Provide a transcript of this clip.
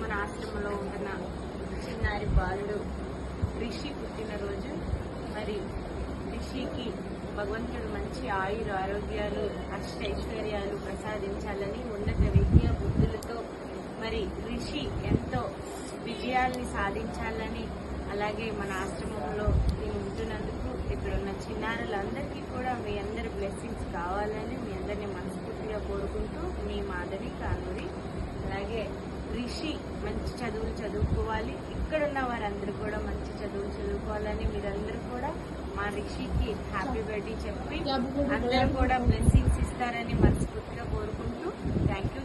మన ఆశ్రమంలో ఉంటున్న చిన్నారి బాలుడు రిషి పుట్టినరోజు. మరి రిషికి భగవంతుడు మంచి ఆయుర ఆరోగ్యాలు అష్టైశ్వర్యాలు ప్రసాదించాలని, ఉన్నత విద్య బుద్ధులతో మరి రిషి ఎంతో విజయాల్ని సాధించాలని, అలాగే మన ఆశ్రమంలో నేను ఉంటున్నందుకు ఇక్కడున్న చిన్నారులందరికీ కూడా మీ అందరి బ్లెస్సింగ్స్ కావాలని మీ అందరినీ మనస్ఫూర్తిగా కోరుకుంటూ మీ మాధవి కానూరి. అలాగే రిషి మంచి చదువులు చదువుకోవాలి, ఇక్కడున్న వారందరూ కూడా మంచి చదువులు చదువుకోవాలని మీరందరూ కూడా మా రిషికి హ్యాపీ బర్త్డే చెప్పి అందరూ కూడా బ్లెస్సింగ్స్ ఇస్తారని మనస్ఫూర్తిగా కోరుకుంటూ థ్యాంక్ యూ.